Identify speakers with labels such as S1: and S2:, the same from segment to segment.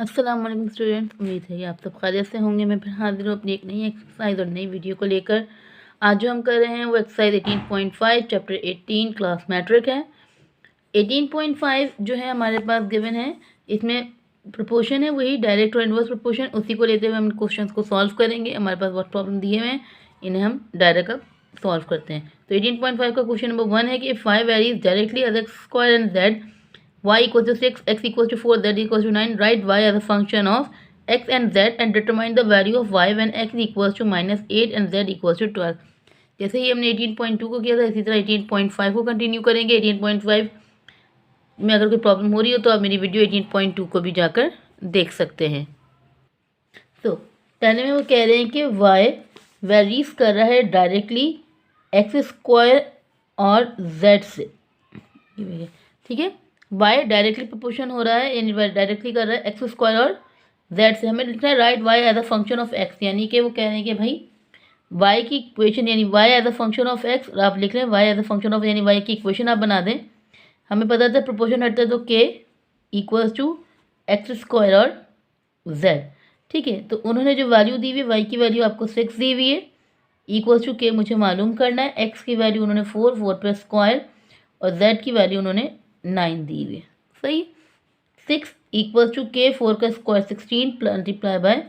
S1: अस्सलाम वालेकुम स्टूडेंट्स, उम्मीद है कि आप सब खैरियत से होंगे। मैं फिर हाजिर हूँ अपनी एक नई एक्सरसाइज और नई वीडियो को लेकर। आज जो हम कर रहे हैं वो एक्सरसाइज 18.5 चैप्टर 18 क्लास मैट्रिक है। 18.5 जो है हमारे पास गिवन है, इसमें प्रोपोर्शन है वही डायरेक्ट और इनवर्स प्रोपोर्शन, उसी को लेते हुए हम क्वेश्चन को सॉल्व करेंगे। हमारे पास बहुत प्रॉब्लम दिए हुए हैं, इन्हें हम डायरेक्ट अब सॉल्व करते हैं। तो 18.5 का क्वेश्चन नंबर 1 है कि 5 varies directly as X square and Z, y equals to 6, x equals to 4, z equals to 9. Write y as a function of x and z and determine the value of y when x equals to -8 and z equals to 12. जैसे ही हमने 18.2 को किया था, इसी तरह 18.5 को continue करेंगे। 18.5 में अगर कोई प्रॉब्लम हो रही हो तो आप मेरी वीडियो 18.2 को भी जाकर देख सकते हैं। तो पहले में वो कह रहे हैं कि y वेरीज कर रहा है डायरेक्टली एक्स स्क्वायर और z से, ठीक है। y डायरेक्टली प्रोपोर्शन हो रहा है, यानी डायरेक्टली कर रहा है एक्स स्क्वायर और z से। हमें लिखना है write y as a function of x, यानी कि वो कह रहे हैं कि भाई y की इक्वेशन यानी y as a function of x आप लिख लें, y as a function of यानी y की इक्वेशन आप बना दें। हमें पता था प्रोपोर्शन हटता है तो k equals to X square और z, ठीक है। तो उन्होंने जो वैल्यू दी हुई है, y की वैल्यू आपको 6 दी हुई है, इक्वल्स टू k मुझे मालूम करना है। x की वैल्यू उन्होंने 4 पर स्क्वायर और z की वैल्यू उन्होंने 9 दी हुई है, सही। 6 इक्वल्स टू k, 4 का स्क्वायर 16 मल्टीप्लाई बाय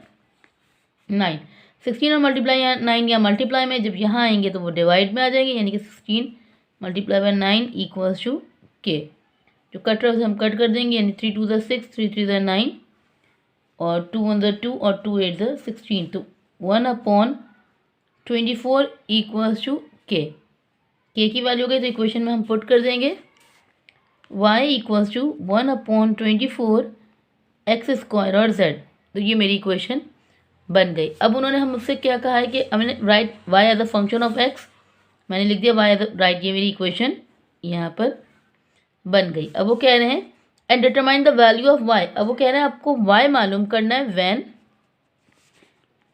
S1: 9। 16 और मल्टीप्लाई 9 या मल्टीप्लाई में जब यहाँ आएंगे तो वो डिवाइड में आ जाएंगे, यानी कि 16 multiply by 9 equals to k। जो कट रहा है उसे हम कट कर देंगे, यानी 3 2 6, 3 3 9 और 2 1 2 और 2 8 16। तो 1/24 इक्वल्स टू k। k की वैल्यू हो गई तो इक्वेशन में हम पुट कर देंगे y equals to 1/24 X square और z। तो ये मेरी इक्वेशन बन गई। अब उन्होंने हमसे क्या कहा है कि हमने write y as a function of x, मैंने लिख दिया y एज राइट, ये मेरी इक्वेशन यहाँ पर बन गई। अब वो कह रहे हैं and determine the value of y। अब वो कह रहे हैं आपको y मालूम करना है व्हेन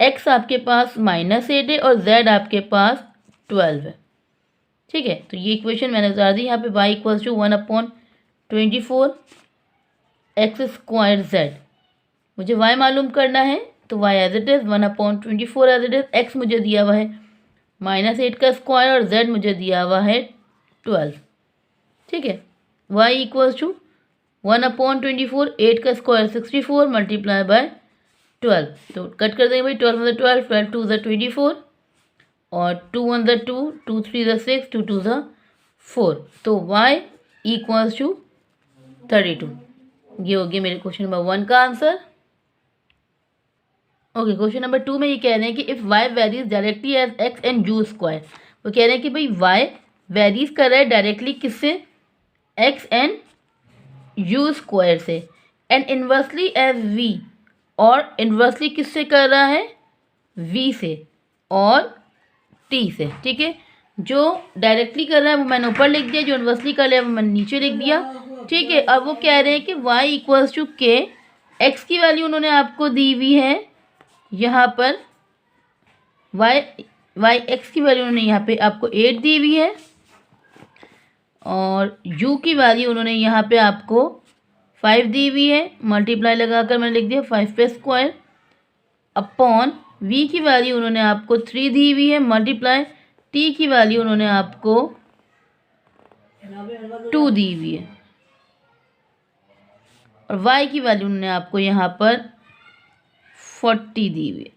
S1: x आपके पास -8 है और z आपके पास 12 है, ठीक है। तो ये इक्वेशन मैंने उतार दी यहाँ पे, y equals to 1/24 X square z। मुझे y मालूम करना है तो y as it is 1/24 as it is. x मुझे दिया हुआ है -8 का स्क्वायर और z मुझे दिया हुआ है 12, ठीक है। y इक्वल्स टू 1/24, 8 का स्क्वायर 64 मल्टीप्लाई बाय 12। तो कट कर देंगे भाई, 12 में 12, 12 2 24 और 2 1 2, 2 3 6, 2 2 4। तो y इक्वल्स टू 32। ये हो गया मेरे क्वेश्चन नंबर 1 का आंसर। ओके, क्वेश्चन नंबर 2 में ये कह रहे हैं कि if y varies directly as x and u square. वो कह रहे हैं कि भाई y वेरीज कर रहा है डायरेक्टली किससे, x एंड u स्क्वायर से, एंड इन्वर्सली एज v, और इन्वर्सली किससे कर रहा है, v से और t से, ठीक है। जो डायरेक्टली कर रहा है वो मैंने ऊपर लिख दिया, जो इन्वर्सली कर रहा है वो मैंने नीचे लिख दिया, ठीक है। अब वो कह रहे हैं कि y equals to k, x की वैल्यू उन्होंने आपको दी हुई है यहाँ पर, y x की वैल्यू उन्होंने यहाँ पे आपको 8 दी हुई है और u की वैल्यू उन्होंने यहाँ पे आपको 5 दी हुई है। मल्टीप्लाई लगाकर मैंने लिख दिया 5 पे स्क्वायर अपॉन v की वैल्यू उन्होंने आपको 3 दी हुई है, मल्टीप्लाई t की वैल्यू उन्होंने आपको 2 दी हुई है और y की वैल्यू उन्होंने आपको यहाँ पर 40 दी हुई है,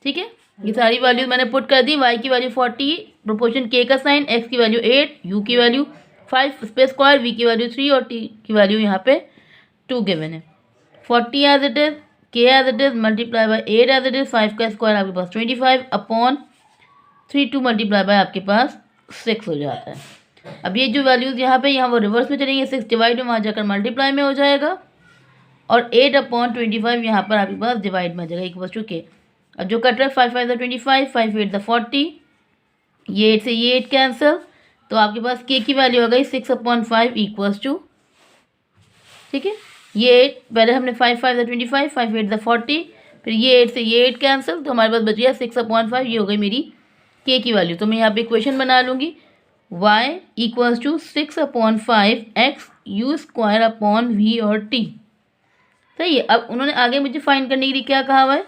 S1: ठीक है। ये सारी वैल्यूज मैंने पुट कर दी। y की वैल्यू 40, प्रोपोर्शन k का साइन, x की वैल्यू 8, u की वैल्यू 5 स्पेस स्क्वायर, v की वैल्यू 3 और t की वैल्यू यहाँ पे 2 गिवन है। 40 as it is, k as it is, multiply by 8 as it is, 5 का स्क्वायर आपके पास 25 अपॉन 3, 2 मल्टीप्लाई बाय आपके पास 6 हो जाता है। अब ये जो वैल्यूज यहाँ पे, यहाँ वो रिवर्स में चलेंगे, 6 डिवाइड में वहाँ जाकर मल्टीप्लाई में हो जाएगा और 8/25 यहाँ पर आपके पास डिवाइड में आ जाएगा, इक्वल्स टू k। अब जो कट रहा है 5 5 25, 5 8 40, ये 8 से ये 8 कैंसिल, तो आपके पास k की वैल्यू आ गई 6/5 इक्वल्स टू, ठीक है। ये 8 पहले हमने 5 5 25, 5 8 40, फिर ये 8 से ये 8 कैंसिल, तो हमारे पास बच गया 6/5। ये हो गई मेरी k की वैल्यू। तो मैं यहाँ पे इक्वेशन बना लूँगी, y equals to 6/5 x u square upon v और t। सही है। अब उन्होंने आगे मुझे फाइंड करने के लिए क्या कहा हुआ है,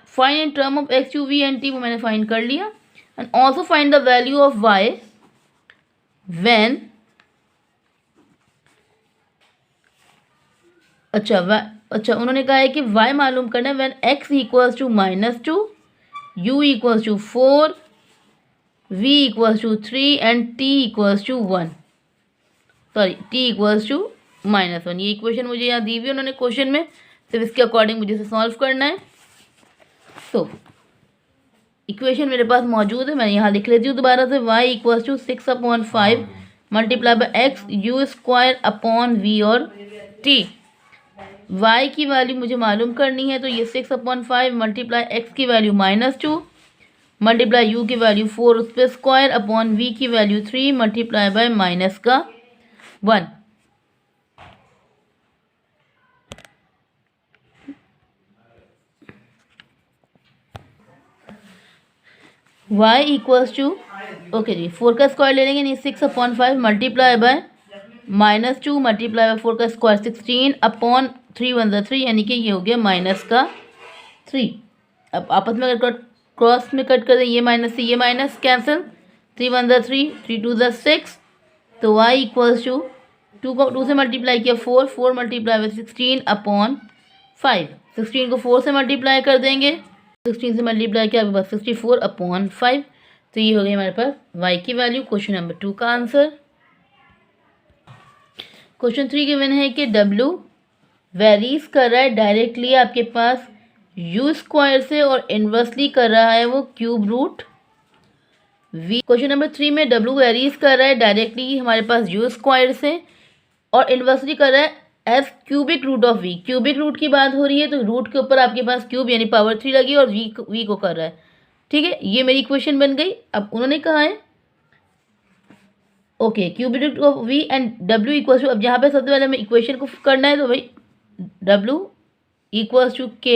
S1: find in term of X U V and T, वो मैंने फाइंड कर लिया। And also find the value of Y when, अच्छा उन्होंने कहा है कि y मालूम करना है when x equals to -2, u equals to 4, v equals to 3 and t equals to 1, sorry t equals to -1। ये इक्वेशन मुझे यहाँ दी हुई है उन्होंने क्वेश्चन में, सिर्फ इसके अकॉर्डिंग मुझे इसे सॉल्व करना है। तो इक्वेशन मेरे पास मौजूद है, मैं यहाँ लिख लेती हूँ दोबारा से। y equals to 6/5 multiply by x u square upon v और t। y की वैल्यू मुझे मालूम करनी है, तो ये 6/5 मल्टीप्लाई एक्स की वैल्यू -2 मल्टीप्लाई u की वैल्यू 4 उस पर स्क्वायर अपॉन v की value 3 multiply by -1। y equals to, okay जी, 4 का स्क्वायर ले लेंगे, नहीं 6/5 मल्टीप्लाई बाय -2 मल्टीप्लाई बाय 4 का स्क्वायर 16 अपॉन 3 1 3, यानी कि ये हो गया -3। अब आपस में अगर क्रॉस में कट कर दें, ये माइनस से ये माइनस कैंसिल, 3 1 3 3 2 6, तो y इक्वल्स टू 2 को 2 से मल्टीप्लाई किया 4 4 मल्टीप्लाई बाय 16 अपॉन 5, 16 को 4 से मल्टीप्लाई कर देंगे, 16 से मल्टीप्लाई किया आपके पास 64 अपॉन 5। तो ये हो गई हमारे पास y की वैल्यू, क्वेश्चन नंबर 2 का आंसर। क्वेश्चन 3 गिवन है कि w वेरीज कर रहा है डायरेक्टली आपके पास u स्क्वायर से और इन्वर्सली कर रहा है वो cube root v। Question number 3 में w वेरीज कर रहा है डायरेक्टली हमारे पास u स्क्वायर से और इन्वर्सली कर रहा है as cubic root of v। Cubic root की बात हो रही है तो रूट के ऊपर आपके पास क्यूब यानी पावर 3 लगी और v को कर रहा है, ठीक है। ये मेरी इक्वेशन बन गई। अब उन्होंने कहा है okay cubic root of v and w equals to, अब यहाँ पे सबसे पहले हमें इक्वेशन को करना है, तो भाई w equals to k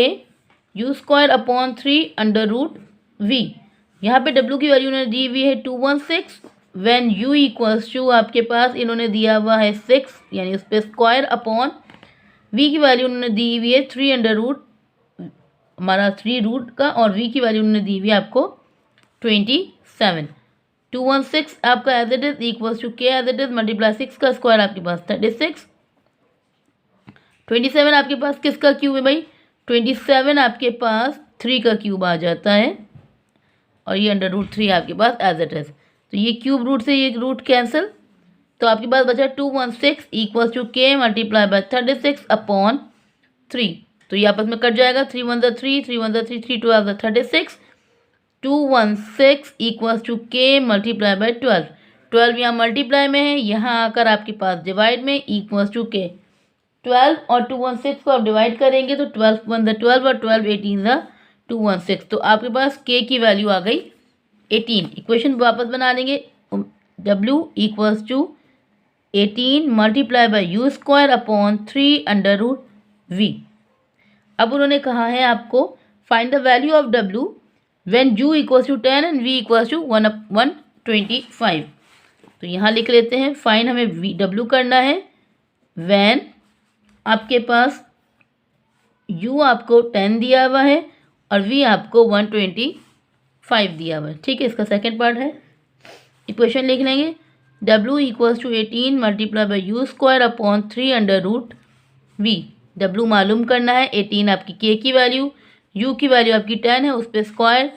S1: u square upon 3 under root v। यहाँ पे w की वैल्यू उन्होंने दी हुई है 216, व्हेन u इक्वल्स टू आपके पास इन्होंने दिया हुआ है 6, यानी उस पर स्क्वायर अपॉन v की वैल्यू उन्होंने दी हुई है 3 अंडर रूट, हमारा 3 रूट का, और v की वैल्यू उन्होंने दी हुई है आपको 27। 216 आपका as it is equals to k as it is multiply 6 का स्क्वायर आपके पास 36, 27 आपके पास किसका क्यूब है भाई, 27 आपके पास 3 का क्यूब आ जाता है, और ये अंडर रूट 3 आपके पास एज इट इज। तो ये क्यूब रूट से ये रूट कैंसिल, तो आपके पास बचा 216 equals to k multiply by 36 upon 3। तो ये आपस में कट जाएगा, 3 1 3 3 1 3 3 2 36, 216 equals to k multiply by 12। 12 यहाँ मल्टीप्लाई में है, यहाँ आकर आपके पास डिवाइड में इक्वल्स टू k। 12 और 216 को आप डिवाइड करेंगे तो 12 1 12 और 12 18 216, तो आपके पास k की वैल्यू आ गई 18। इक्वेशन वापस बना लेंगे, w equals to 18 multiply by U square upon 3 under root v। अब उन्होंने कहा है आपको find the value of w when u equals to 10 and v equals to 125। तो यहाँ लिख लेते हैं, फाइंड हमें w करना है व्हेन आपके पास u आपको 10 दिया हुआ है और v आपको 125 दिया हुआ है, ठीक है। इसका सेकंड पार्ट है, इक्वेशन लिख लेंगे, w equals to 18 multiply by U square upon 3 under root v। w मालूम करना है, 18 आपकी k की वैल्यू, u की वैल्यू आपकी 10 है, उस पर स्क्वायर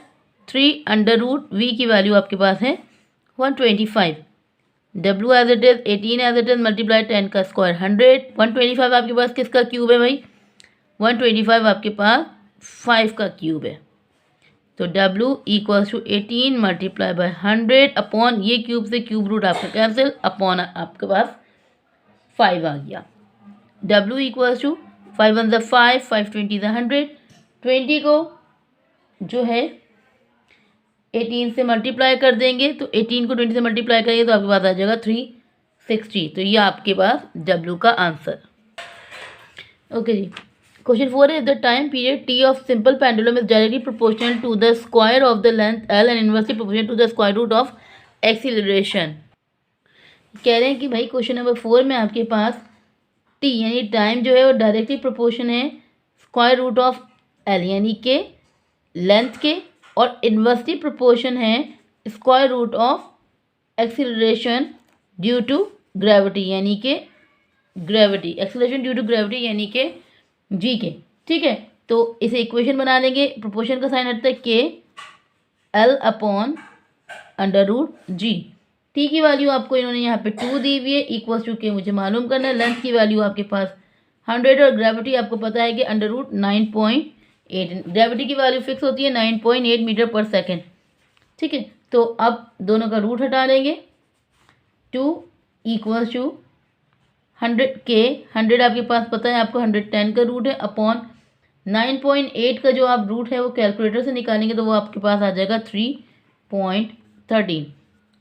S1: 3 अंडर रूट v की वैल्यू आपके पास है 125। w as it is 18 as it is multiply 10 का स्क्वायर 100, 125 आपके पास किसका क्यूब है भाई, 125 आपके पास 5 का क्यूब है। तो w equals to 18 multiply by 100 upon ये क्यूब से क्यूब रूट आपका कैंसिल, अपॉन आपके पास 5 आ गया। w इक्वल्स टू 5 1 5 5 20 100, 20 को जो है 18 से मल्टीप्लाई कर देंगे, तो 18 को 20 से मल्टीप्लाई करेंगे तो आपके पास आ जाएगा 360। तो ये आपके पास w का आंसर। ओके जी, क्वेश्चन 4 है, the time period t of simple pendulum is directly proportional to the square of the length l and inversely proportional to the square root of acceleration. कह रहे हैं कि भाई क्वेश्चन नंबर 4 में आपके पास T यानी टाइम जो है वो डायरेक्टली प्रोपोर्शन है स्क्वायर रूट ऑफ एल यानी के लेंथ के, और इन्वर्सली प्रोपोर्शन है square root of acceleration due to gravity यानी कि gravity, acceleration due to gravity यानी कि जी के। ठीक है, तो इसे इक्वेशन बना लेंगे। प्रोपोर्शन का साइन हटता है के एल अपॉन अंडर रूट जी। टी की वैल्यू आपको इन्होंने यहाँ पे 2 दी हुई है, इक्वल्स टू के मुझे मालूम करना है। लेंथ की वैल्यू आपके पास 100 और ग्रेविटी आपको पता है कि अंडर रूट 9.8। ग्रेविटी की वैल्यू फिक्स होती है 9.8 मीटर पर सेकेंड। ठीक है, तो अब दोनों का रूट हटा लेंगे। 2 इक्वल्स टू 100 के 100 आपके पास पता है आपको 110 का रूट है अपॉन 9.8 का जो आप रूट है वो कैलकुलेटर से निकालेंगे तो वो आपके पास आ जाएगा 3.13।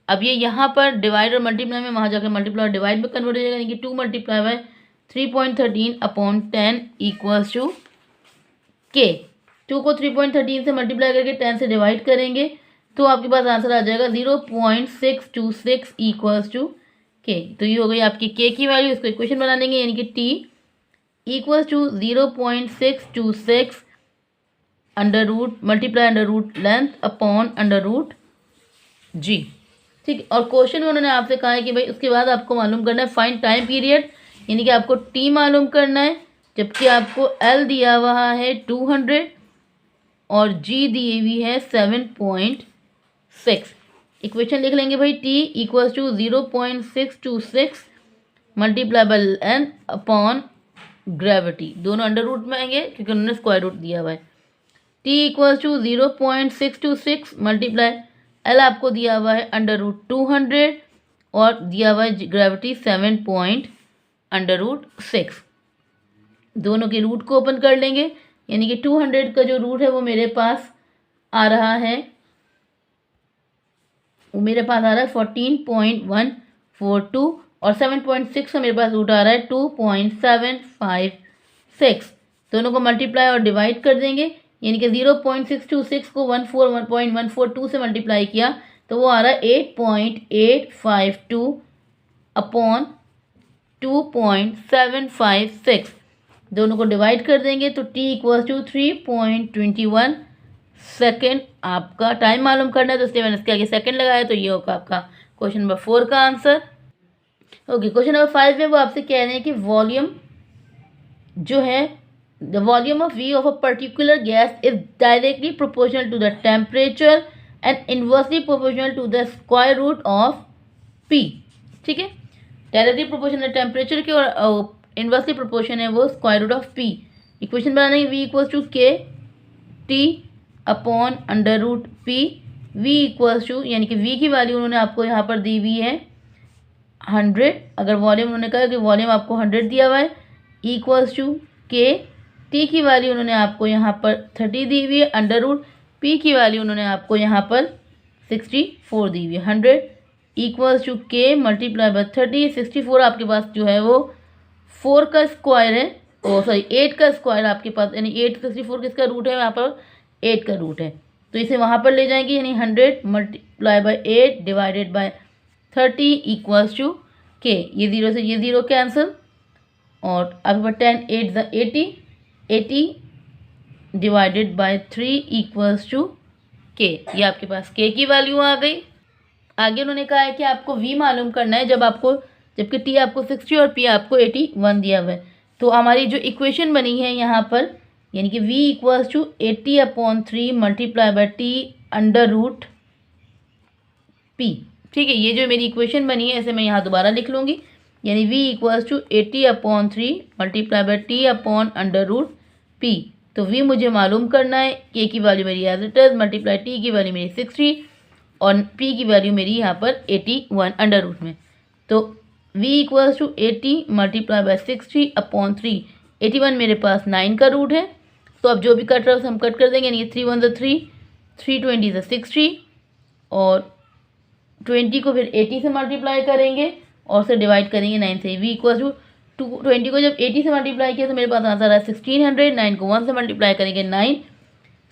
S1: अब ये यहाँ पर डिवाइड और मल्टीप्लाई में वहाँ जाकर मल्टीप्लाई और डिवाइड में कन्वर्ट हो जाएगा, यानी कि 2 multiply by 3.13 upon 10 equals to K. 2 को 3.13 से मल्टीप्लाई करके 10 से डिवाइड करेंगे तो आपके पास आंसर आ जाएगा 0.626 इक्वल्स टू के। तो ये हो गई आपकी के की वैल्यू। इसको इक्वेशन बना लेंगे, यानी कि t equals to 0.626 under root multiply under root length upon under root g. ठीक, और क्वेश्चन में उन्होंने आपसे कहा है कि भाई उसके बाद आपको मालूम करना है फाइंड टाइम पीरियड, यानी कि आपको टी मालूम करना है, जबकि आपको एल दिया हुआ है 200 और जी दी हुई है 7.6। इक्वेशन लिख लेंगे भाई, T equals to 0.626 multiply by length upon gravity, दोनों अंडर रूट में आएंगे क्योंकि उन्होंने स्क्वायर रूट दिया हुआ है। T equals to 0.626 multiply L आपको दिया हुआ है अंडर रूट 200 और दिया हुआ है ग्रेविटी 7.6। दोनों के रूट को ओपन कर लेंगे, यानी कि 200 का जो रूट है वो मेरे पास आ रहा है 14.142 और 7.6 का मेरे पास रूट आ रहा है 2.756। दोनों को मल्टीप्लाई और डिवाइड कर देंगे, यानी कि 0.626 को 14.142 से मल्टीप्लाई किया तो वो आ रहा है 8.852 अपॉन 2.756। दोनों को डिवाइड कर देंगे तो t इक्वल्स टू 3.21 सेकेंड आपका टाइम मालूम करना है, तो इसलिए मैंने इसके आगे सेकेंड लगाया, तो ये होगा आपका क्वेश्चन नंबर 4 का आंसर। ओके, क्वेश्चन नंबर 5 में वो आपसे कह रहे हैं कि वॉल्यूम जो है the volume of V of a particular gas is directly proportional to the temperature and inversely proportional to the square root of P। ठीक है, डायरेक्टली प्रोपोर्शनल टेम्परेचर के और इन्वर्सली प्रोपोर्शन है वो स्क्वायर रूट ऑफ P। इक्वेशन बनाने V equals to K T upon under root P। V equals to, यानी कि V की वैल्यू उन्होंने आपको यहाँ पर दी हुई है 100, अगर वॉल्यूम उन्होंने कहा कि वॉल्यूम आपको 100 दिया हुआ है, इक्वल्स टू के टी की वैल्यू उन्होंने आपको यहाँ पर 30 दी हुई है, अंडर रूट पी की वैल्यू उन्होंने आपको यहाँ पर 64 दी हुई है। 100 इक्वल्स टू के मल्टीप्लाई बाय 30। 64 आपके पास जो है वो 4 का स्क्वायर है, ओ सॉरी 8 का स्क्वायर आपके पास, यानी 8 64 किसका रूट है, यहाँ पर 8 का रूट है, तो इसे वहाँ पर ले जाएंगे, यानी 100 multiply by 8 divided by 30 equals to K. ये 0 से ये 0 कैंसिल और आपके पास 10 8 80 80 divided by 3 equals to K. ये आपके पास के की वैल्यू आ गई। आगे उन्होंने कहा है कि आपको v मालूम करना है जबकि t आपको 60 और p आपको 81 दिया हुआ है। तो हमारी जो इक्वेशन बनी है यहाँ पर, यानी कि v equals to 80/3 multiply by t under root p। ठीक है, ये जो मेरी इक्वेशन बनी है इसे मैं यहाँ दोबारा लिख लूँगी, यानी v equals to 80/3 multiply by t upon under root p। तो v मुझे मालूम करना है, k की वैल्यू मेरी as it is multiply t की वैल्यू मेरी 60 और p की वैल्यू मेरी यहाँ पर 81 अंडर रूट में। तो v equals to 80 multiply by 60 upon 3। 81 मेरे पास 9 का रूट है, तो अब जो भी कट रहा है उसे हम कट कर देंगे, यानी 3 1 3 3 20 60 और 20 को फिर 80 से मल्टीप्लाई करेंगे और उसे डिवाइड करेंगे 9 से। v इक्वल्स टू 20 को जब 80 से मल्टीप्लाई किया तो मेरे पास आंसर है 1600। 9 को 1 से मल्टीप्लाई करेंगे 9।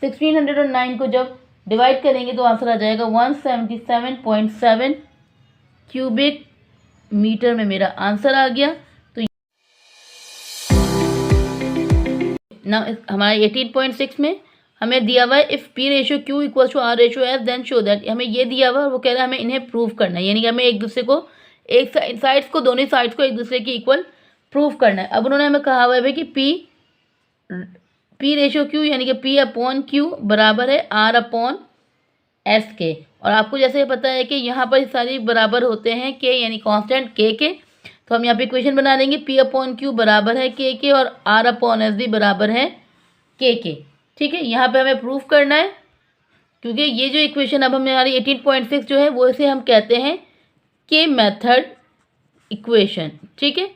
S1: 1600 और 9 को जब डिवाइड करेंगे तो आंसर आ जाएगा 177.7 क्यूबिक मीटर में मेरा आंसर आ गया। ना हमारे 18.6 में हमें दिया हुआ है if P ratio Q equal to R ratio S then show that, हमें ये दिया हुआ है, वो कह रहा है हमें इन्हें प्रूव करना है, यानी कि हमें एक दूसरे को एक साइड्स को दोनों साइड्स को एक दूसरे की इक्वल प्रूव करना है। अब उन्होंने हमें कहा हुआ है भाई कि पी रेशो क्यू यानी कि पी अपॉन क्यू बराबर है आर अपॉन एस के, और आपको जैसे पता है कि यहाँ पर सारी बराबर होते हैं के यानी कांस्टेंट के, तो हम यहाँ पे इक्वेशन बना लेंगे पी अपॉन क्यू बराबर है के और आर अपॉन एस भी बराबर है के। ठीक है, यहाँ पे हमें प्रूफ करना है, क्योंकि ये जो इक्वेशन अब हमारी 18.6 जो है वो इसे हम कहते हैं के मेथड इक्वेशन। ठीक है,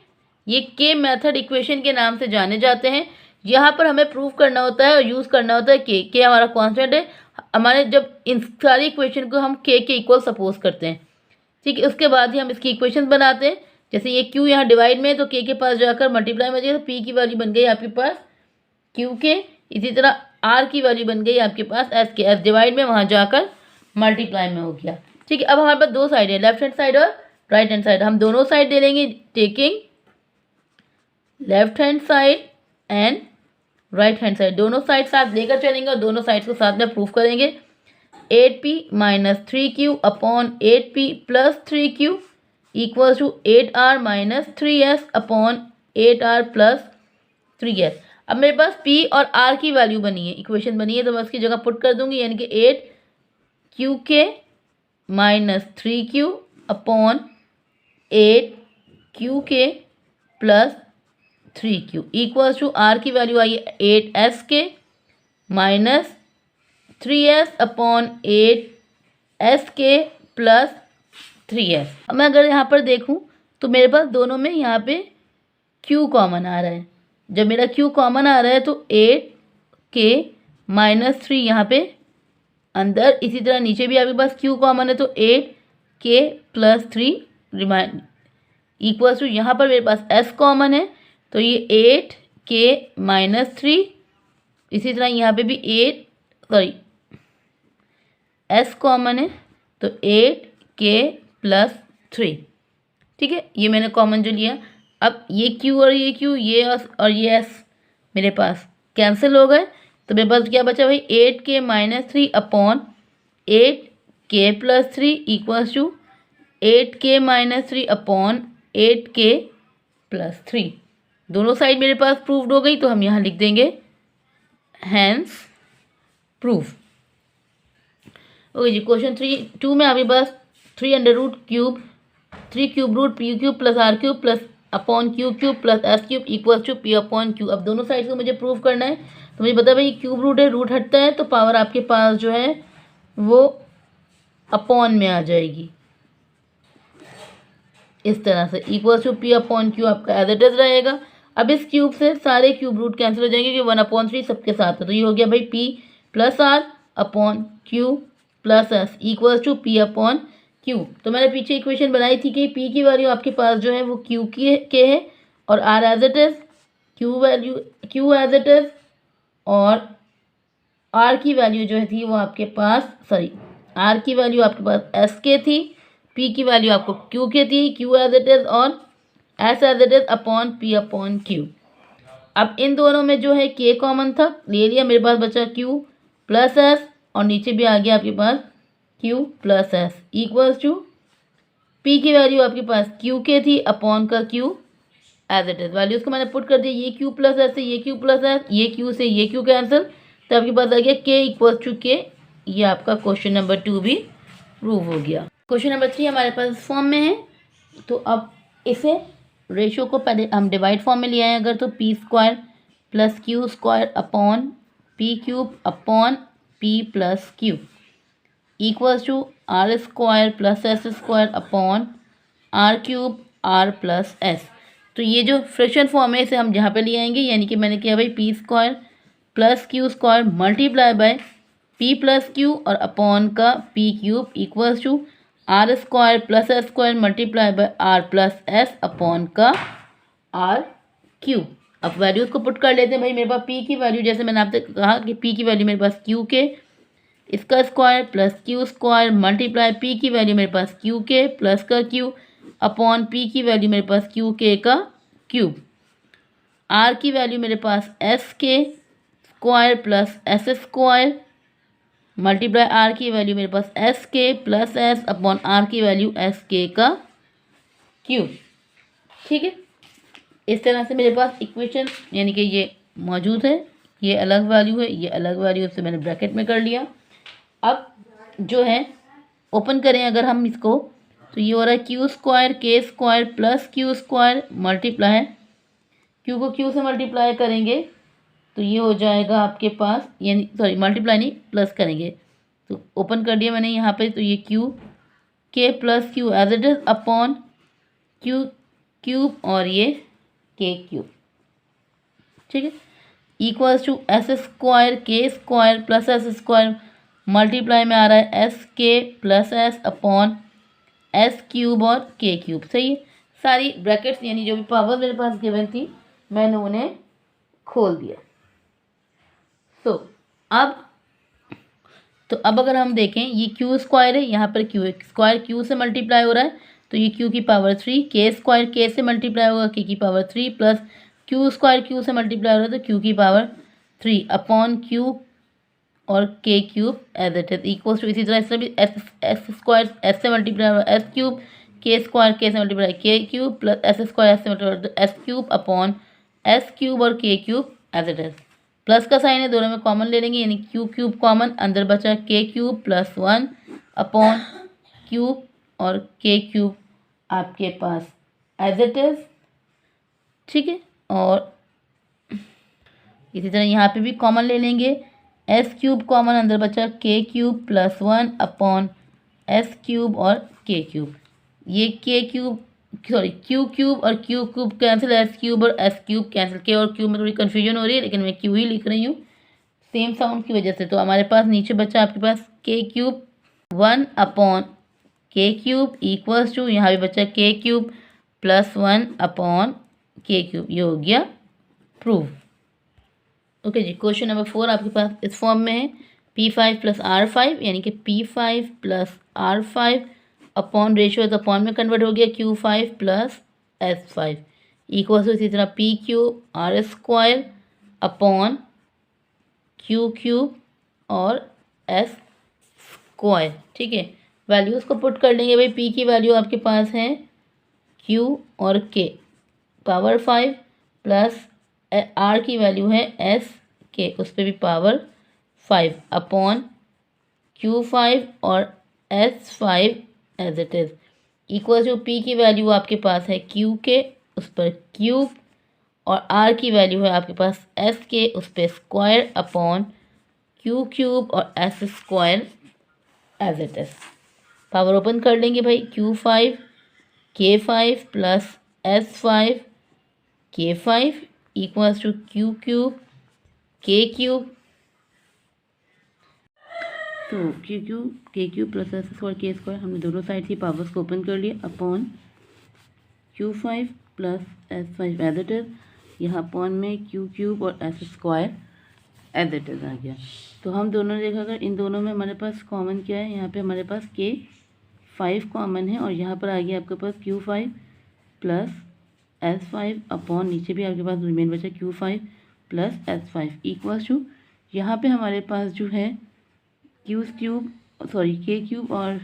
S1: ये के मेथड इक्वेशन के नाम से जाने जाते हैं। यहाँ पर हमें प्रूफ करना होता है और यूज़ करना होता है के हमारा कांस्टेंट है। हमारे जब इन सारी इक्वेशन को हम के इक्वल सपोज करते हैं, ठीक है, उसके बाद ही हम इसकी इक्वेशन बनाते हैं। जैसे ये क्यू यहाँ डिवाइड में है तो के पास जाकर मल्टीप्लाई में जाएगा, तो पी की वैल्यू बन गई आपके पास क्यू के। इसी तरह आर की वैल्यू बन गई आपके पास एस के, एस डिवाइड में वहाँ जाकर मल्टीप्लाई में हो गया। ठीक है, अब हमारे पास दो साइड है, लेफ्ट हैंड साइड और राइट हैंड साइड। हम दोनों साइड ले लेंगे, taking left hand side and right hand side, दोनों साइड साथ लेकर चलेंगे और दोनों साइड्स को साथ में प्रूफ करेंगे। 8p minus 3q upon 8p plus 3q equals to 8r minus 3s upon 8r plus 3s। अब मेरे पास p और r की वैल्यू बनी है, इक्वेशन बनी है, तो मैं उसकी जगह पुट कर दूंगी, यानी कि 8qk minus 3q upon 8qk plus 3q equals to r की वैल्यू आई है 8sk minus 3s upon 8sk plus 3s। अब मैं अगर यहाँ पर देखूँ तो मेरे पास दोनों में यहाँ पे q कॉमन आ रहा है। जब मेरा q कॉमन आ रहा है तो 8k माइनस 3 यहाँ पे अंदर, इसी तरह नीचे भी आपके पास q कॉमन है तो 8k plus 3 remind equals to, यहाँ पर मेरे पास s कॉमन है तो ये 8k माइनस 3, इसी तरह यहाँ पे भी s कॉमन है तो 8k प्लस 3। ठीक है, ये मैंने कॉमन जो लिया। अब ये q और ये q, ये s और ये s मेरे पास कैंसिल हो गए, तो मेरे पास क्या बचा भाई 8k minus 3 upon 8k plus 3 equals to 8k minus 3 upon 8k plus 3। दोनों साइड मेरे पास प्रूव्ड हो गई, तो हम यहाँ लिख देंगे हैंस प्रूफ। ओके जी, क्वेश्चन 2 में आपके पास 3 under root cube 3 cube root P cube plus R cube plus upon Q cube plus S cube equals to P upon Q. अब दोनों साइड को मुझे प्रूव करना है, तो मुझे पता भाई क्यूब रूट है, रूट हटता है तो पावर आपके पास जो है वो अपॉन में आ जाएगी, इस तरह से equals to P upon Q आपका एज इट इज रहेगा। अब इस क्यूब से सारे क्यूब रूट कैंसिल हो जाएंगे क्योंकि 1/3 सबके साथ है, तो ये हो गया भाई P plus R upon Q plus S equals to P upon Q. तो मैंने पीछे इक्वेशन बनाई थी कि पी की वैल्यू आपके पास जो है वो क्यू के है और R as it is, Q as it is, और आर की वैल्यू जो थी वो आपके पास आर की वैल्यू आपके पास एस के थी, पी की वैल्यू आपको क्यू के थी, क्यू एज इट इज और S as it is upon P upon Q. अब इन दोनों में जो है के कॉमन था, ले लिया, मेरे पास बचा क्यू प्लस एस और नीचे भी आ गया आपके पास q plus S equals to P की वैल्यू आपके पास क्यू के थी अपॉन का q as it is, values को मैंने पुट कर दिया, ये क्यू प्लस एस से ये क्यू प्लस एस, ये क्यू से ये क्यू कैंसिल, तो आपके पास आ गया के इक्वल्स टू के। ये आपका क्वेश्चन नंबर 2 भी प्रूव हो गया। क्वेश्चन नंबर 3 हमारे पास फॉर्म में है, तो अब इसे रेशो को पहले हम डिवाइड फॉर्म में ले आए अगर, तो P square plus Q square upon P cube upon P plus Q equals to R square plus S square upon R cube R plus S. तो ये जो फ्रैक्शन फॉर्म है इसे हम यहाँ पे ले आएंगे, यानी कि मैंने किया भाई P square plus Q square multiply by P plus Q और अपॉन का P cube equals to R square plus S square multiply by R plus S upon का आर क्यूब। अब वैल्यूज को पुट कर लेते हैं भाई, मेरे पास पी की वैल्यू जैसे मैंने आपसे कहा कि पी की वैल्यू मेरे पास क्यू के इसका square plus Q square multiply P की वैल्यू मेरे पास क्यू के प्लस का क्यू अपॉन पी की वैल्यू मेरे पास क्यू के का क्यूब, आर की वैल्यू मेरे पास S K square plus S square multiply R की वैल्यू मेरे पास S K plus S upon R की वैल्यू एस के का क्यूब। ठीक है, इस तरह से मेरे पास इक्वेशन यानी कि ये मौजूद है, ये अलग वैल्यू है, ये अलग वैल्यू है, उससे मैंने ब्रैकेट में कर लिया। अब जो है ओपन करें अगर हम इसको, तो ये हो रहा है क्यू स्क्वायर के square plus Q square multiply, Q को क्यू से मल्टीप्लाई करेंगे तो ये हो जाएगा आपके पास, यानी सॉरी मल्टीप्लाई नहीं प्लस करेंगे, तो ओपन कर दिया मैंने यहाँ पे, तो ये Q K plus Q as it is upon Q cube और ये के क्यूब। ठीक है, इक्वल्स टू एस स्क्वायर के square plus S square multiply में आ रहा है S K plus S upon S cube और के क्यूब। सही है, सारी ब्रैकेट्स यानी जो भी पावर मेरे पास गिवन थी मैंने उन्हें खोल दिया। तो अब अगर हम देखें ये क्यू स्क्वायर है, यहाँ पर क्यू स्क्वायर क्यू से मल्टीप्लाई हो रहा है, तो ये क्यू की पावर 3, के स्क्वायर के से मल्टीप्लाई होगा के की power 3 plus Q square Q से मल्टीप्लाई हो रहा है तो क्यू की पावर 3 अपॉन क्यू और के cube as it is equals to, इसी तरह इससे भी एस स्क्वायर एस से मल्टीप्लाई हो रहा है एस क्यूब, के स्क्वायर के से multiply k cube plus S square S से multiply s cube upon S cube और के cube as it is. Plus का साइन है, दोनों में कॉमन ले लेंगे, यानी क्यू क्यूब कॉमन, अंदर बचा के क्यूब प्लस 1 अपॉन क्यूब और के क्यूब आपके पास एज इट इज। ठीक है, और इसी तरह यहाँ पे भी कॉमन ले लेंगे, एस क्यूब कॉमन, अंदर बचा के cube plus 1 upon S cube और के क्यूब। ये K cube sorry Q cube और Q cube cancel, S cube और एस क्यूब कैंसिल, के और क्यूब में थोड़ी कन्फ्यूजन हो रही है लेकिन मैं क्यू ही लिख रही हूँ सेम साउंड की वजह से। तो हमारे पास नीचे बचा आपके पास के क्यूब 1 अपॉन के क्यूब इक्वल्स टू, यहाँ भी बचा के क्यूब प्लस 1 अपॉन के क्यूब। ये हो गया प्रूव। ओके जी, क्वेश्चन नंबर 4 आपके पास इस फॉर्म में है P5 प्लस R5 यानी कि P5 plus R5 upon ratio तो अपॉन में कन्वर्ट हो गया Q5 plus S5 equal to इसी तरह P cube R square upon Q cube और एस स्क्वायर। ठीक है, वैल्यूज़ को पुट कर लेंगे भाई। पी की वैल्यू आपके पास है क्यू और के पावर 5 प्लस आर की वैल्यू है एस के उस पर भी पावर 5 अपॉन Q5 और S5 as it is equal to P की वैल्यू आपके पास है क्यू के उस पर क्यूब और आर की वैल्यू है आपके पास एस के उस पर स्क्वायर अपॉन क्यू क्यूब और S square as it is. Power open कर लेंगे भाई, Q5 K5 plus S5 K5 equals to q cube k cube, तो q cube k cube plus S square के square, हमने दोनों साइड की powers को ओपन कर लिया upon Q5 plus S5 as it is, यहाँ अपॉन में क्यू क्यूब और S square as it is आ गया। तो हम दोनों देखा अगर इन दोनों में हमारे पास कॉमन क्या है, यहाँ पे हमारे पास K5 कॉमन है और यहाँ पर आ गया आपके पास Q5 प्लस S5 अपॉन नीचे भी आपके पास रिमेन बचा Q5 plus S5 equals to यहाँ पे हमारे पास जो है के क्यूब और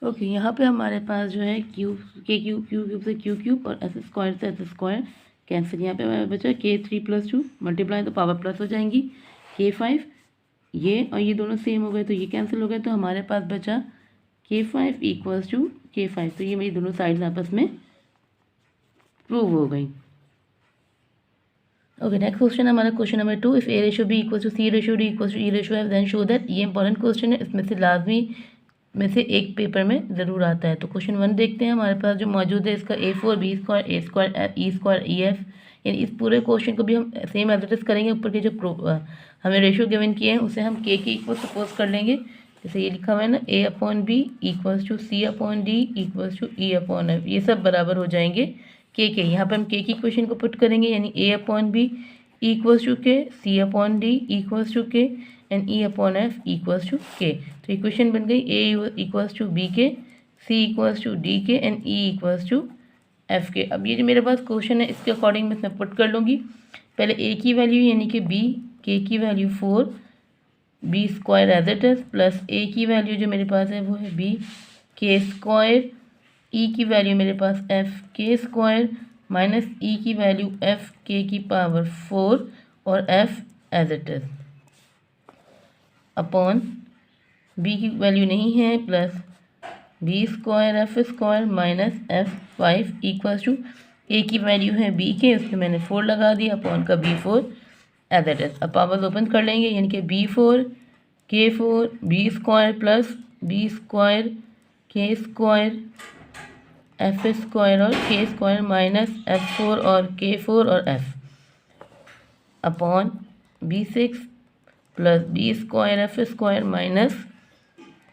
S1: ओके यहाँ पे हमारे पास जो है क्यू क्यूब से क्यू क्यूब और एस स्क्वायर से एस स्क्वायर कैंसिल। यहाँ पे हमारे बचा K3 प्लस 2 मल्टीप्लाई तो पावर प्लस हो जाएंगी K5, ये और ये दोनों सेम हो गए तो ये कैंसिल हो गए, तो हमारे पास बचा K5 इक्वल्स टू K5। तो ये मेरी दोनों साइड्स आपस में प्रूव हो गई। ओके, नेक्स्ट क्वेश्चन हमारा question number 2, if A ratio B equals to C ratio D equals to E ratio F then show that. ये इंपॉर्टेंट क्वेश्चन है, इसमें से लाजमी में से एक पेपर में ज़रूर आता है। तो क्वेश्चन 1 देखते हैं, हमारे पास जो मौजूद है इसका A4 B square A square E square EF, यानी इस पूरे क्वेश्चन को भी हम सेम एज इट इज करेंगे। ऊपर के जो हमें रेशियो गिवन किए हैं उसे हम के इक्वल सपोज कर लेंगे, जैसे ये लिखा हुआ है ना A upon B equals to C upon D equals to E upon F, ये सब बराबर हो जाएंगे के। यहाँ पर हम के की इक्वेशन को पुट करेंगे, यानी A upon B equals to k, C upon D equals to k and E upon f equals to k. तो इक्वेशन बन गई A equals to b k, C equals to d k and E equals to f k. अब ये जो मेरे पास question है इसके according मैं पुट कर लूँगी। पहले ए की वैल्यू यानी कि बी, के की value 4, B square as it is, plus a की वैल्यू जो मेरे पास है वो है बी के स्क्वायर, ई की वैल्यू मेरे पास F k square minus e की वैल्यू एफ के की पावर 4 और f as it is upon b की वैल्यू नहीं है plus B square F square minus F 5 equals to a की वैल्यू है बी के, उसमें मैंने 4 लगा दिया अपॉन का बी 4 एज इट इज़। अब पावर्स ओपन कर लेंगे यानी कि B 4 K 4 B square plus B square के स्क्वायर एफ स्क्वायर और के स्क्वायर माइनस एफ 4 और के 4 और F upon B 6 plus B square F square minus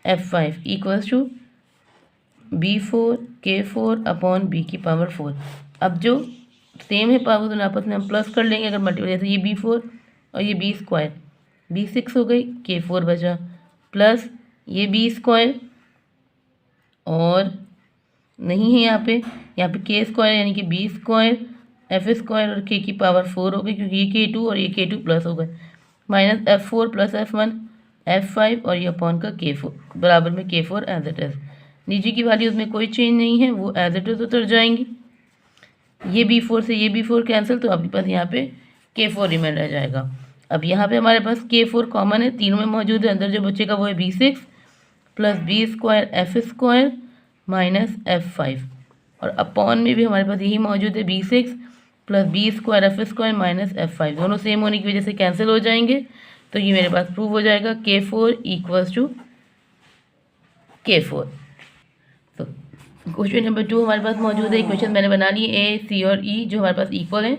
S1: F 5 equals to B 4 K 4 upon b की power 4। अब जो same है power दोनों आपस में हम प्लस कर लेंगे अगर मल्टीप्लाई, जैसे ये बी 4 और ये बी स्क्वायर, बी 6 हो गई, के 4 बचा, प्लस ये बी स्क्वायर और नहीं है यहाँ पे के स्क्वायर यानी कि बी स्क्वायर एफ स्क्वायर और के की पावर 4 हो गई क्योंकि ये के 2 और ये के 2 प्लस हो गए, minus F 4 plus F 1 F 5 और ये अपॉन का के 4 बराबर में के 4 एज इट इज़। नीचे की वैल्यूज में कोई चेंज नहीं है, वो एज इट इज़ उतर जाएंगी। ये बी 4 से ये बी 4 कैंसिल, तो आपके पास यहाँ पे के 4 रिमेन रह जाएगा। अब यहाँ पे हमारे पास के 4 कॉमन है, तीनों में मौजूद है, अंदर जो बचेगा वो है B 6 plus B square F square minus F 5 और अपॉन में भी हमारे पास यही मौजूद है B 6 plus B square F square minus F 5, दोनों सेम होने की वजह से कैंसिल हो जाएंगे। तो ये मेरे पास प्रूव हो जाएगा के 4 इक्वल्स टू के 4। तो क्वेश्चन नंबर 2 हमारे पास मौजूद है, क्वेश्चन मैंने बना लिए ए सी और ई जो हमारे पास इक्वल हैं।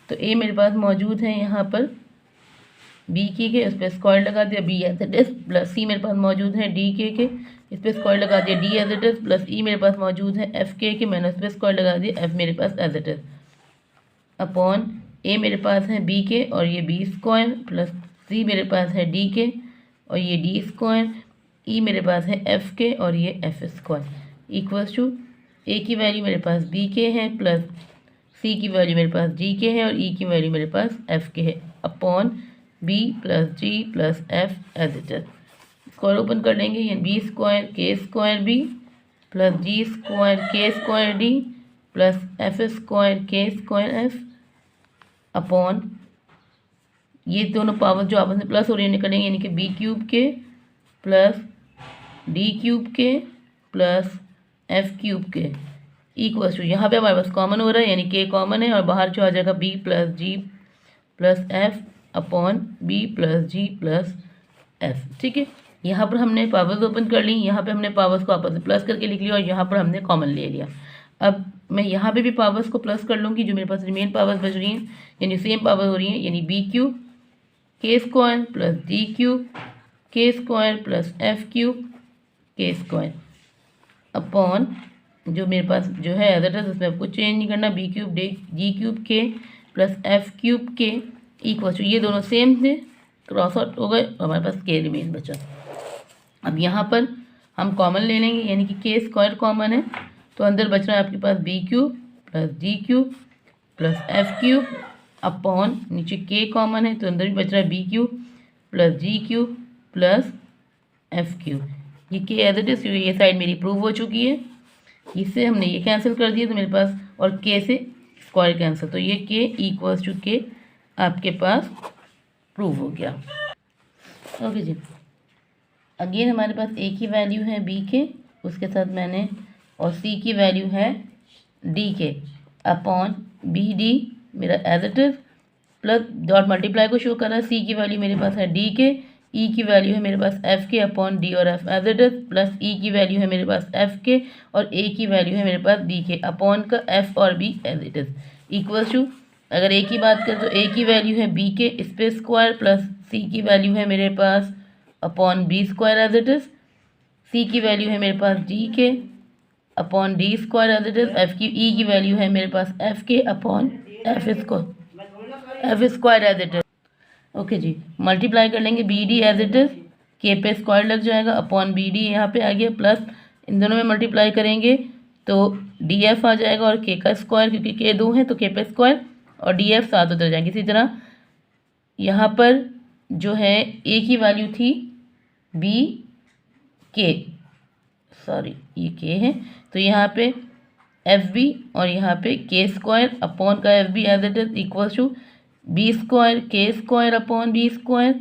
S1: तो ए मेरे पास मौजूद है यहाँ पर बी के उस पर स्क्वायर लगा दिया b as it is, plus c मेरे पास मौजूद है डी के इस पर स्क्वायर लगा दिया d as it is, plus e मेरे पास मौजूद है एफ के मैंने उस पर स्क्वायर लगा दिया एफ मेरे पास एज इट इज़ अपॉन ए मेरे पास है बी के और ये बी स्क्वायर प्लस सी मेरे पास है डी के और ये डी स्क्वायर, ई मेरे पास है एफ के और ये F square equals to a की वैल्यू मेरे पास बी के है प्लस सी की वैल्यू मेरे पास डी के है और ई की वैल्यू मेरे पास एफ के है upon B plus ji plus F as it is. Square open कर लेंगे, यानी बी स्क्वायर के स्क्वायर बी प्लस जी स्क्वायर के square D plus F square के स्क्वायर एफ अपॉन ये दोनों पावर जो आपस में प्लस हो रही है निकलेंगे, यानी कि बी क्यूब के प्लस डी क्यूब के प्लस एफ क्यूब के इक्वल्स टू यहाँ पे हमारे पास कॉमन हो रहा है यानी के कॉमन है और बाहर जो आ जाएगा बी प्लस जी plus f upon B plus जी प्लस एफ। ठीक है, यहाँ पर हमने पावर्स ओपन कर ली, यहाँ पे हमने पावर्स को आपस में प्लस करके लिख लिया और यहाँ पर हमने कॉमन ले लिया। अब मैं यहाँ पे भी पावर्स को प्लस कर लूँगी, जो मेरे पास रिमेन पावर्स बच रही हैं यानी सेम पावर हो रही हैं, यानी बी क्यूब के स्क्वायर प्लस डी क्यूब के स्क्वायर प्लस एफ क्यूब के स्क्वायर अपॉन जो मेरे पास जो है एज इट इज उसमें आपको चेंज नहीं करना, बी क्यूब जी क्यूब के प्लस एफ क्यूब के इक्वल टू ये दोनों सेम थे क्रॉस आउट हो गए, हमारे पास के रिमेन बचा। अब यहाँ पर हम कॉमन ले लेंगे यानी कि के स्क्वायर कॉमन है तो अंदर बच रहा है आपके पास b cube plus g cube plus f cube upon नीचे के कॉमन है तो अंदर भी बच रहा है B cube plus g cube plus f cube. ये के एज इट इज ये साइड मेरी प्रूव हो चुकी है, इससे हमने ये कैंसिल कर दिया तो मेरे पास और के से स्क्वायर कैंसिल, तो ये के इक्वल्स टू के आपके पास प्रूव हो गया। ओके जी, अगेन हमारे पास ए की वैल्यू है बी के, उसके साथ मैंने और सी की वैल्यू है डी के अपॉन बी डी मेरा as it is plus dot multiply को शो कर रहा है, सी की वैल्यू मेरे पास है डी के, ई की वैल्यू है मेरे पास एफ के अपॉन डी और f as it is plus e की वैल्यू है मेरे पास एफ के और ए की वैल्यू है मेरे पास बी के अपॉन का एफ और B as it is equals to अगर ए की बात करें तो ए की वैल्यू है बी के इस पे स्क्वायर प्लस सी की वैल्यू है मेरे पास upon b square as it is, c की वैल्यू है मेरे पास डी के upon d square as it is, f की ई की वैल्यू है मेरे पास F k upon f square as it is. Okay जी, मल्टीप्लाई कर लेंगे b d as it is, k पे स्क्वायर लग जाएगा अपॉन बी डी यहाँ पे आ गया प्लस इन दोनों में मल्टीप्लाई करेंगे तो डी एफ आ जाएगा और के का स्क्वायर, क्योंकि के 2 है तो के पे स्क्वायर, और डी एफ 7 उधर जाएंगे। इसी तरह यहाँ पर जो है ए की वैल्यू थी बी के, सॉरी ये के है, तो यहाँ पे एफ बी और यहाँ पे के स्क्वायर अपॉन का f b as it is equal to b square के square upon b square,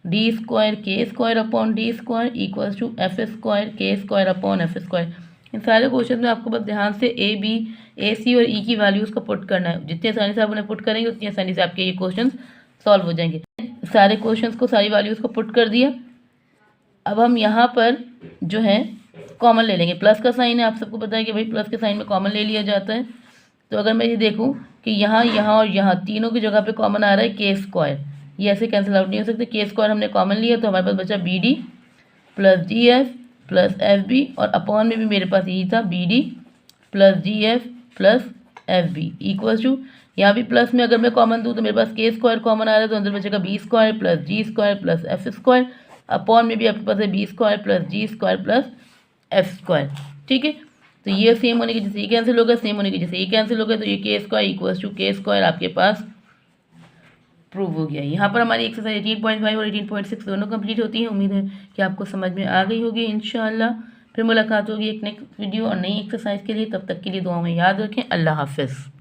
S1: d square के square upon d square equals to f square के स्क्वायर अपॉन एफ स्क्वायर। इन सारे question में आपको बस ध्यान से ए बी ए सी और ई की वैल्यूज़ को पुट करना है। जितनी आसानी से आप उन्हें पुट करेंगे उतनी आसानी से आपके ये क्वेश्चन सॉल्व हो जाएंगे। सारे क्वेश्चंस को, सारी वैल्यूज़ को पुट कर दिया। अब हम यहाँ पर जो है कॉमन ले लेंगे। प्लस का साइन है, आप सबको पता है कि भाई प्लस के साइन में कॉमन ले लिया जाता है। तो अगर मैं ये देखूँ कि यहाँ यहाँ और यहाँ तीनों की जगह पे कॉमन आ रहा है के स्क्वायर, ये ऐसे कैंसिल आउट नहीं हो सकते। के स्क्वायर हमने कॉमन लिया तो हमारे पास बचा B D plus D F plus F B, और अपॉन में भी मेरे पास यही था B D plus D F plus F B equals to, यहाँ भी प्लस में अगर मैं कॉमन दूँ तो मेरे पास के स्क्वायर कॉमन आ रहा है तो अंदर बचेगा बी स्क्वायर प्लस जी square plus F square, upon में भी आपके पास है बी स्क्वायर प्लस जी स्क्वायर प्लस एफ स्क्वायर। ठीक है, तो ये सेम होने की जैसे ये कैंसिल होगा, सेम होने की जैसे ये कैंसिल होगा, तो ये के स्क्वायर इक्वल्स टू के स्क्वायर आपके पास प्रूव हो गया। यहाँ पर हमारी एक्सरसाइज 18.5 और 18.6 दोनों कंप्लीट होती है। उम्मीद है कि आपको समझ में आ गई होगी। इंशाल्लाह फिर मुलाकात होगी एक नेक्स्ट वीडियो और नई एक्सरसाइज के लिए। तब तक के लिए दुआ में याद रखें। अल्लाह हाफिज़।